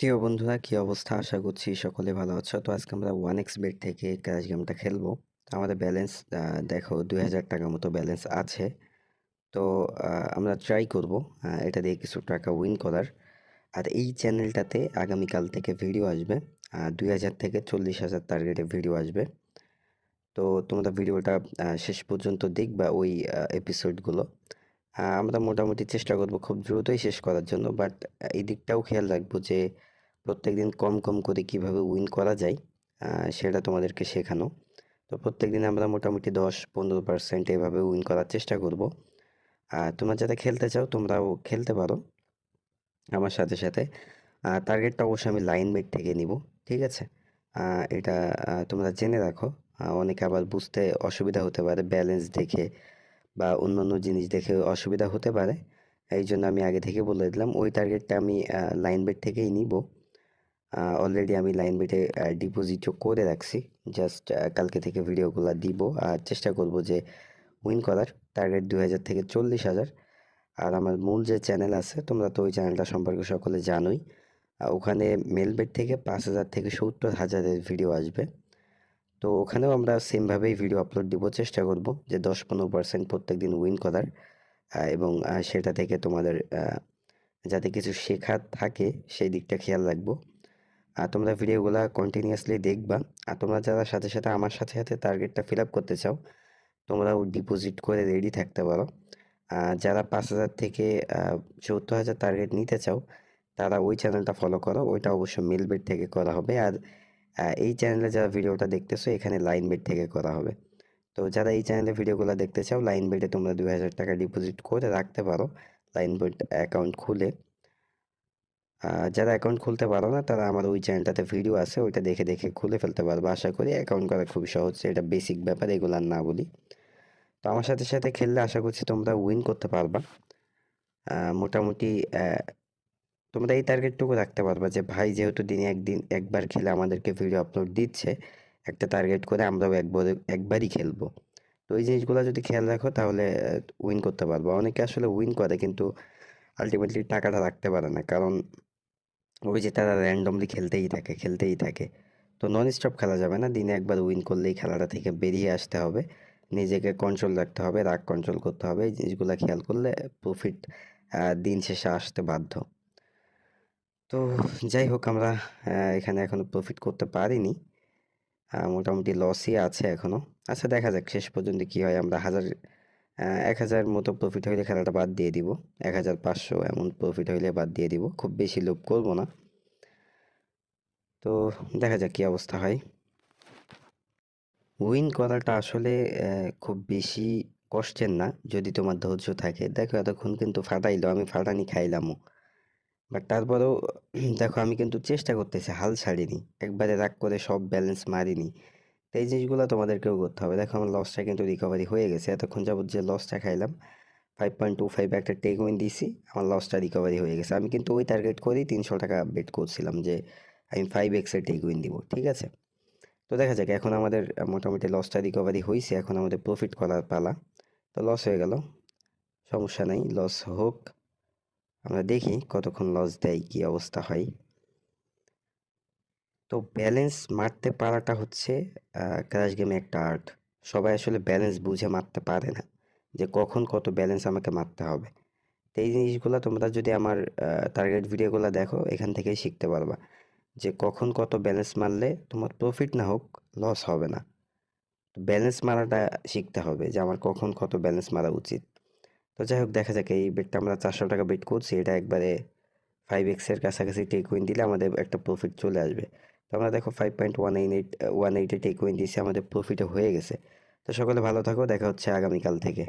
প্রিয় বন্ধুরা, কি অবস্থা? আশা করছি সকলে ভালো আছো। তো আজকে আমরা 1xBet থেকে ক্র্যাশ গেমটা খেলবো। তো আমাদের ব্যালেন্স দেখো ৳২,০০০ মতো ব্যালেন্স আছে। তো আমরা ট্রাই করব এটা দিয়ে কিছু টাকা উইন করার। আর এই চ্যানেলটাতে আগামীকাল থেকে ভিডিও আসবে। ২,০০০ থেকে ৪০,০০০ টার্গেটে ভিডিও আসবে। তো তোমরা ভিডিওটা শেষ পর্যন্ত দেখবা ওই এপিসোডগুলো। আমরা মোটামুটি চেষ্টা করব খুব দ্রুতই শেষ করার জন্য। বাট এই দিকটাও খেয়াল রাখবো যে প্রত্যেকদিন কম কম করে কিভাবে উইন করা যায় সেটা তোমাদেরকে শেখানো। তো প্রত্যেকদিন আমরা মোটামুটি 10-15% এভাবে উইন করার চেষ্টা করব। তোমরা যারা খেলতে চাও তোমরাও খেলতে পারো আমার সাথে সাথে। টার্গেটটা অবশ্যই আমি লাইন বেট থেকে নিব, ঠিক আছে? এটা তোমরা জেনে রাখো। অনেকে আবার বুঝতে অসুবিধা হতে পারে ব্যালেন্স দেখে বা অন্যান্য জিনিস দেখে অসুবিধা হতে পারে। এই জন্য আমি আগে থেকে বলে দিলাম ওই টার্গেটটা আমি লাইন বেট থেকেই নিব। অলরেডি আমি লাইন বেটে ডিপোজিটও করে রাখছি। জাস্ট কালকে থেকে ভিডিওগুলো দিব আর চেষ্টা করব যে উইন করার। টার্গেট ২,০০০ থেকে ৪০,০০০। আর আমার মূল যে চ্যানেল আছে তোমরা তো ওই চ্যানেলটা সম্পর্কে সকলে জানোই। ওখানে মেল বেট থেকে ৫,০০০ থেকে ৭০,০০০-এর ভিডিও আসবে। তো ওখানেও আমরা সেমভাবেই ভিডিও আপলোড দিব, চেষ্টা করব যে ১০-১৫% প্রত্যেকদিন উইন করার। এবং সেটা থেকে তোমাদের যাতে কিছু শেখার থাকে সেই দিকটা খেয়াল রাখবো। তোমরা ভিডিওগুলো কন্টিনিউয়াসলি দেখবা। আর তোমরা যারা সাথে সাথে আমার সাথে সাথে টার্গেটটা ফিল আপ করতে চাও তোমরাও ডিপোজিট করে রেডি থাকতে পারো। যারা ৫,০০০ থেকে ৭০,০০০ টার্গেট নিতে চাও তারা ওই চ্যানেলটা ফলো করো। ওইটা অবশ্য মেলবেট থেকে করা হবে। আর এই চ্যানেলে যারা ভিডিওটা দেখতেছো এখানে লাইন বেট থেকে করা হবে। তো যারা এই চ্যানেলে ভিডিওগুলো দেখতে চাও লাইন বেটে তোমরা ২,০০০ ডিপোজিট করে রাখতে পারো লাইন বেট অ্যাকাউন্ট খুলে। যারা অ্যাকাউন্ট খুলতে পারো না তারা আমার ওই চ্যানেলটাতে ভিডিও আছে, ওইটা দেখে দেখে খুলে ফেলতে পারবো। আশা করি অ্যাকাউন্ট করা খুবই সহজ, এটা বেসিক ব্যাপার, এগুলো আর না বলি। তো আমার সাথে সাথে খেললে আশা করছি তোমরা উইন করতে পারবা। মোটামুটি তোমরা এই টার্গেটটুকু রাখতে পারবা যে ভাই যেহেতু দিনে একবার খেলে আমাদেরকে ভিডিও আপলোড দিচ্ছে, একটা টার্গেট করে আমরাও একবারই খেলবো। তো এই জিনিসগুলো যদি খেয়াল রাখো তাহলে উইন করতে পারবো। অনেকে আসলে উইন করে কিন্তু আলটিমেটলি টাকাটা রাখতে পারে না, কারণ ওই যে তারা র্যান্ডমলি খেলতেই থাকে। তো নন স্টপ খেলা যাবে না, দিনে একবার উইন করলেই খেলাটা থেকে বেরিয়ে আসতে হবে। নিজেকে কন্ট্রোল রাখতে হবে, রাগ কন্ট্রোল করতে হবে। এই জিনিসগুলো খেয়াল করলে প্রফিট দিন শেষে আসতে বাধ্য। তো যাই হোক, আমরা এখানে এখনো প্রফিট করতে পারিনি। মোটামুটি লসই আছে এখনো। আচ্ছা, দেখা যাক শেষ পর্যন্ত কি হয়। আমরা ১,০০০ মতো প্রফিট হইলে খেলাটা বাদ দিয়ে দিব। ১,৫০০ এমন প্রফিট হইলে বাদ দিয়ে দিব। খুব বেশি লোভ করব না। তো দেখা যাক কি অবস্থা হয়। উইন করাটা আসলে খুব বেশি কষ্টের না যদি তোমার ধৈর্য থাকে। দেখো এতক্ষণ কিন্তু ফাটাইলো, আমি ফাটানি খাইলামও। বাট তারপরেও দেখো আমি কিন্তু চেষ্টা করতেছি, হাল ছাড়িনি। একবারে রাগ করে সব ব্যালেন্স মারিনি। তো এই জিনিসগুলো তোমাদেরকেও করতে হবে। দেখো আমার লসটা কিন্তু রিকভারি হয়ে গেছে। এতক্ষণ যাবত যে লসটা খাইলাম 5.25 একটা টেক উইন দিছি, আমার লসটা রিকভারি হয়ে গেছে। আমি কিন্তু ওই টার্গেট করেই ৳৩০০ বেট করছিলাম যে আমি 5x এর টেক উইন দিব, ঠিক আছে? তো দেখা যাক, এখন আমাদের মোটামুটি লসটা রিকভারি হইছে। এখন আমাদের প্রফিট করার পালা। তো লস হয়ে গেল, সমস্যা নাই, লস হোক। আমরা দেখি কতক্ষণ লস দেয়, কি অবস্থা হয়। তো ব্যালেন্স মারতে পারাটা হচ্ছে ক্র্যাশ গেমে একটা আর্ট। সবাই আসলে ব্যালেন্স বুঝে মারতে পারে না যে কখন কত ব্যালেন্স আমাকে মারতে হবে। তো এই জিনিসগুলো তোমরা যদি আমার টার্গেট ভিডিওগুলো দেখো এখান থেকেই শিখতে পারবা যে কখন কত ব্যালেন্স মারলে তোমার প্রফিট না হোক লস হবে না। ব্যালেন্স মারাটা শিখতে হবে যে আমার কখন কত ব্যালেন্স মারা উচিত। তো যাই হোক, দেখা যাক। এই বেটটা আমরা ৳৪০০ বেট করছি, এটা একবারে 5x এর কাছাকাছি টেক উইন দিলে আমাদের একটা প্রফিট চলে আসবে। তো আমরা দেখো 5.188 এ টেক উইন দিয়েছি, আমাদের প্রফিটও হয়ে গেছে। তো সকলে ভালো থাকো, দেখা হচ্ছে আগামীকাল থেকে।